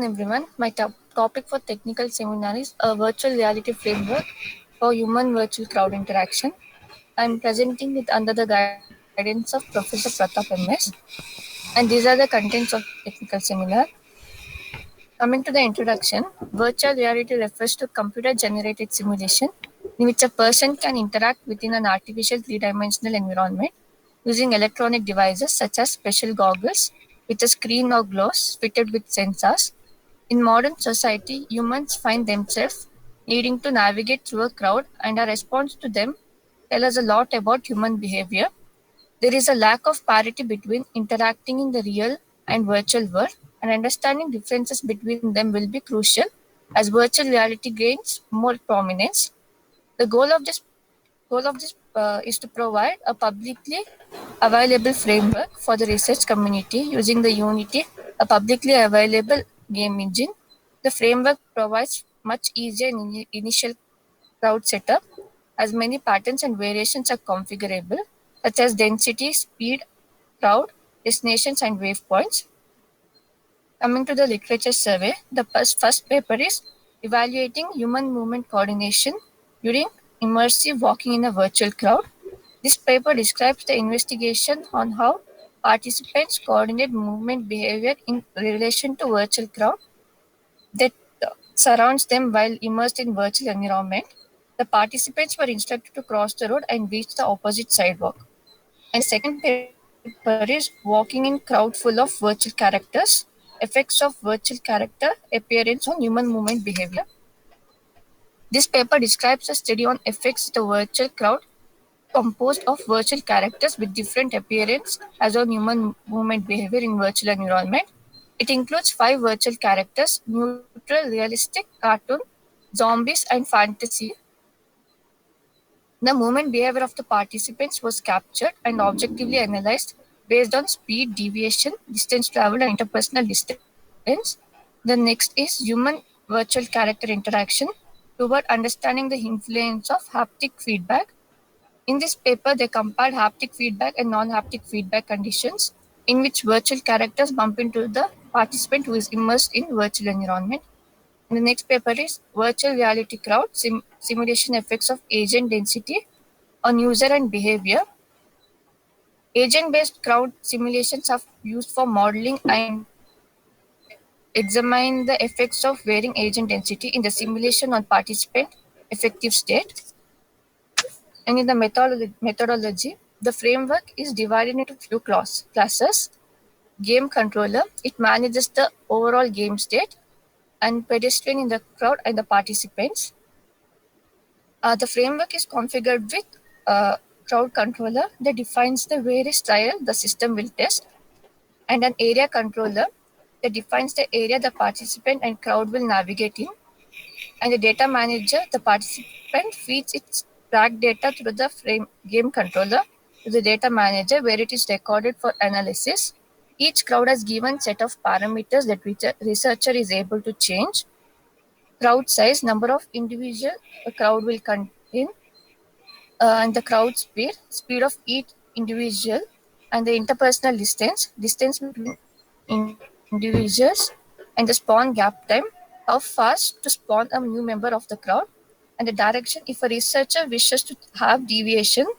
everyone. My topic for technical seminar is a virtual reality framework for human virtual crowd interaction. I'm presenting it under the guidance of Professor Pratap MS, and these are the contents of technical seminar. Coming to the introduction, virtual reality refers to computer-generated simulation in which a person can interact within an artificial three-dimensional environment using electronic devices such as special goggles with a screen or glass fitted with sensors. In modern society, humans find themselves needing to navigate through a crowd, and our response to them tell us a lot about human behavior. There is a lack of parity between interacting in the real and virtual world, and understanding differences between them will be crucial as virtual reality gains more prominence. The goal of this is to provide a publicly available framework for the research community using the Unity, a publicly available game engine. The framework provides much easier initial crowd setup as many patterns and variations are configurable, such as density, speed, crowd, destinations, and wavepoints. Coming to the literature survey, the first paper is evaluating human movement coordination during immersive walking in a virtual crowd. This paper describes the investigation on how participants coordinate movement behavior in relation to virtual crowd that surrounds them while immersed in virtual environment. The participants were instructed to cross the road and reach the opposite sidewalk. And the second paper is walking in crowd full of virtual characters, effects of virtual character appearance on human movement behavior. This paper describes a study on effects the virtual crowd composed of virtual characters with different appearance as on human movement behavior in virtual environment. It includes 5 virtual characters: neutral, realistic, cartoon, zombies, and fantasy. The movement behavior of the participants was captured and objectively analyzed based on speed, deviation, distance traveled, and interpersonal distance. The next is human virtual character interaction toward understanding the influence of haptic feedback. In this paper, they compared haptic feedback and non-haptic feedback conditions in which virtual characters bump into the participant who is immersed in virtual environment. And the next paper is virtual reality crowd simulation effects of agent density on user and behavior. Agent-based crowd simulations are used for modeling and examine the effects of varying agent density in the simulation on participant effective state. And in the methodology, the framework is divided into few classes. Game controller, it manages the overall game state, and pedestrian in the crowd and the participants. The framework is configured with a crowd controller that defines the various trial the system will test, and an area controller that defines the area the participant and crowd will navigate in, and the data manager, the participant feeds its track data through the game controller to the data manager where it is recorded for analysis. Each crowd has given set of parameters that researcher is able to change. Crowd size, number of individual a crowd will contain, and the crowd speed of each individual, and the interpersonal distance between individuals, and the spawn gap time, how fast to spawn a new member of the crowd, and the direction if a researcher wishes to have deviation to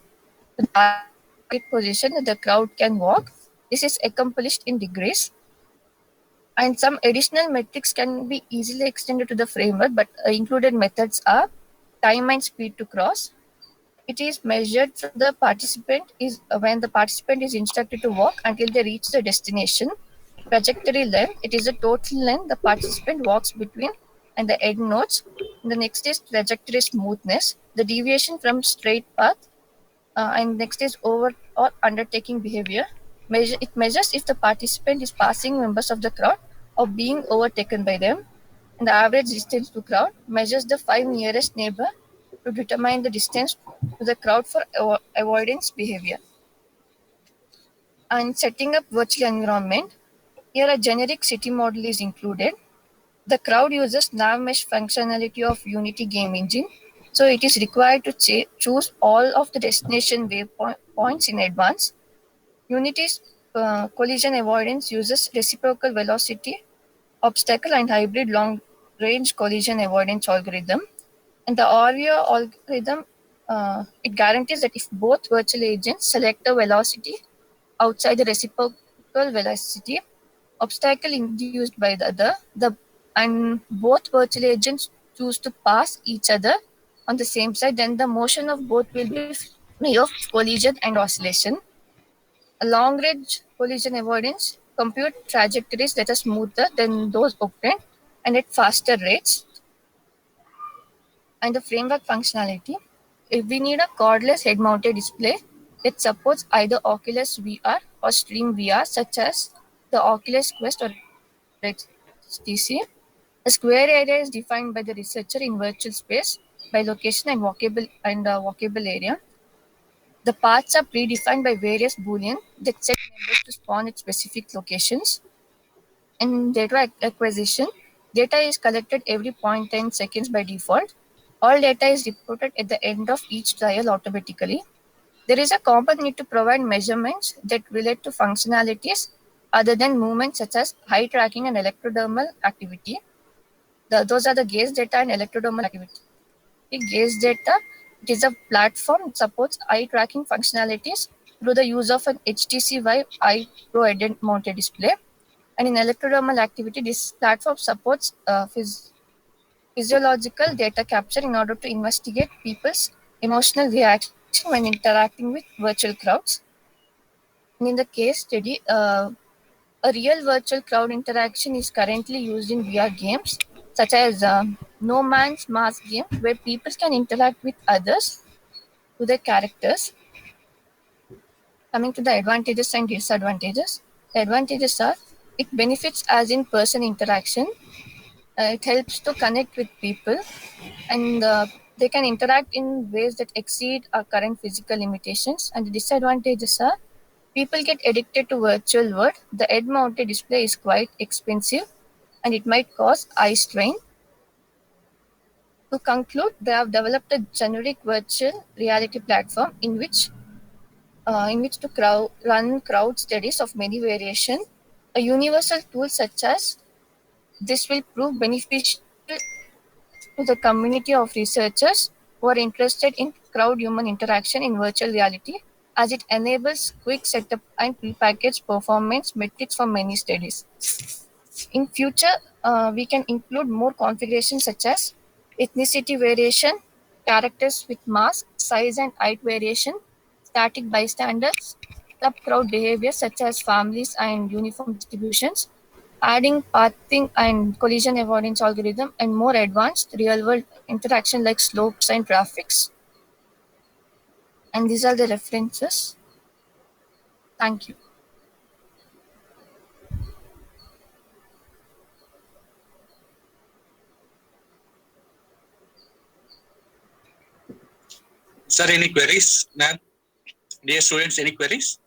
the target position that the crowd can walk. This is accomplished in degrees. And some additional metrics can be easily extended to the framework, but included methods are time and speed to cross. It is measured from the participant is when the participant is instructed to walk until they reach the destination. Trajectory length, it is the total length the participant walks between and the end nodes. The next is trajectory smoothness, the deviation from straight path, and next is over or undertaking behavior. It measures if the participant is passing members of the crowd or being overtaken by them. And the average distance to crowd measures the 5 nearest neighbor to determine the distance to the crowd for avoidance behavior. And setting up virtual environment, here a generic city model is included. The crowd uses nav mesh functionality of Unity game engine, so it is required to choose all of the destination waypoints in advance. Unity's collision avoidance uses reciprocal velocity obstacle and hybrid long-range collision avoidance algorithm. And the ARIA algorithm, it guarantees that if both virtual agents select a velocity outside the reciprocal velocity obstacle induced by the other, and both virtual agents choose to pass each other on the same side, then the motion of both will be free of collision and oscillation. A long-range collision avoidance compute trajectories that are smoother than those obtained and at faster rates. And the framework functionality, if we need a cordless head-mounted display, it supports either Oculus VR or Stream VR, such as the Oculus Quest or HTC. A square area is defined by the researcher in virtual space by location and walkable area. The paths are predefined by various Boolean that set members to spawn at specific locations. In data acquisition, data is collected every 0.10 seconds by default. All data is reported at the end of each trial automatically. There is a common need to provide measurements that relate to functionalities other than movement such as eye tracking and electrodermal activity. Those are the gaze data and electrodermal activity. Gaze data, it is a platform that supports eye tracking functionalities through the use of an HTC Vive Eye Pro head mounted display. And in electrodermal activity, this platform supports physiological data capture in order to investigate people's emotional reaction when interacting with virtual crowds. And in the case study, a real virtual crowd interaction is currently used in VR games, such as No Man's Mask game, where people can interact with others to their characters. Coming to the advantages and disadvantages, the advantages are it benefits as in-person interaction. It helps to connect with people, and they can interact in ways that exceed our current physical limitations. And the disadvantages are people get addicted to virtual world. The head-mounted display is quite expensive, and it might cause eye strain. To conclude, they have developed a generic virtual reality platform in which to run crowd studies of many variation. A universal tool such as this will prove beneficial to the community of researchers who are interested in crowd human interaction in virtual reality, as it enables quick setup and prepackaged performance metrics for many studies. In future, we can include more configurations such as ethnicity variation, characters with mask, size and height variation, static bystanders, sub-crowd behavior such as families and uniform distributions, adding pathing and collision avoidance algorithm, and more advanced real-world interaction like slopes and traffics. And these are the references. Thank you. Sir, any queries? Ma'am? Dear students, any queries?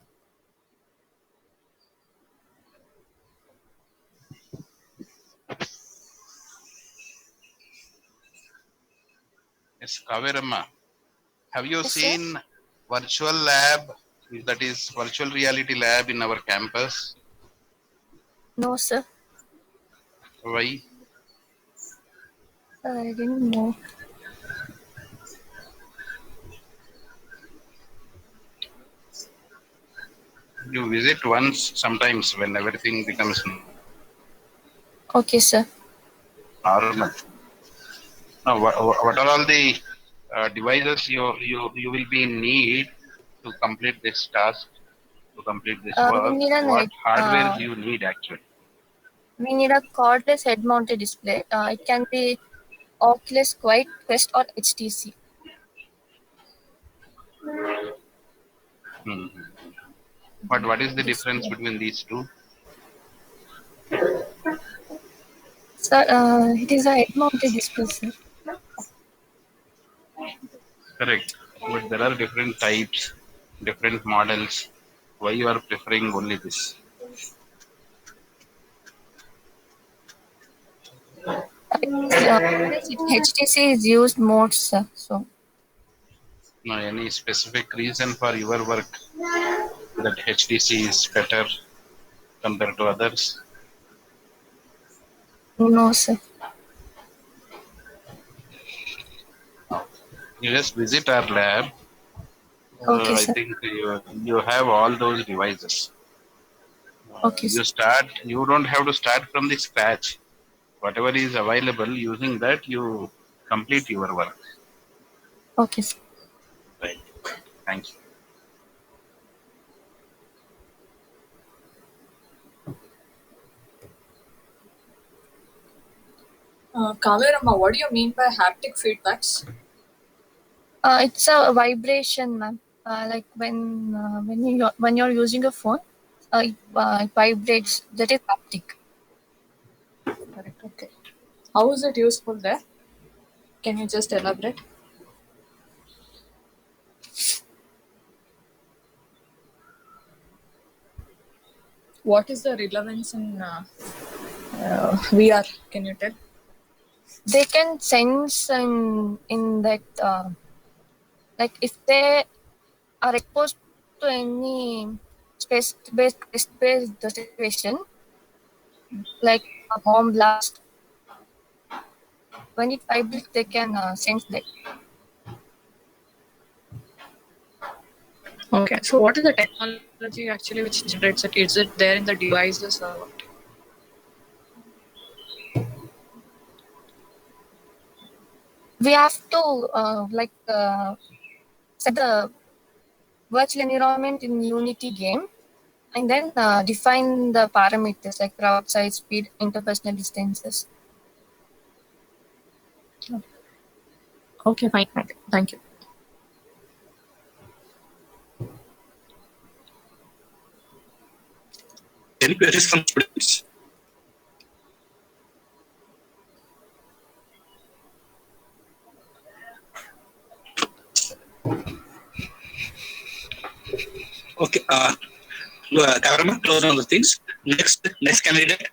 Yes, Kavirama, have you Yes, sir. seen virtual lab, that is virtual reality lab in our campus? No, sir. Why? I didn't know. You visit once sometimes when everything becomes Okay, sir. normal. Now, what are all the devices you will be in need to complete this task, to complete this We work? need What hardware do you need actually? we need a cordless head-mounted display. It can be Oculus Quest or HTC. Hmm. But what is the difference Display. between these two? Sir, it is a head-mounted display, sir. Correct. But there are different types, different models. Why you are preferring only this? HTC is used more, sir. So No, any specific reason for your work that HTC is better compared to others? No, sir. You just visit our lab. Okay, I sir. think you have all those devices. Okay, sir. You don't have to start from the scratch. Whatever is available, using that you complete your work. Okay, sir. Right. Thank you. Kavirama, what do you mean by haptic feedbacks? It's a vibration, ma'am. Like when you're using a phone, it vibrates. That is haptic. Correct. Okay. How is it useful there? Can you just elaborate? What is the relevance in VR? Can you tell? They can sense in that like if they are exposed to any space-based situation, like a bomb blast, when it vibrates, they can sense that. Okay. So, what is the technology actually which generates it? Is it there in the devices or what? We have to set the virtual environment in Unity game and then define the parameters like crowd size, speed, interpersonal distances. Okay, fine. Thank you. Any queries from students? Okay. Kavirama, close on the things. Next candidate.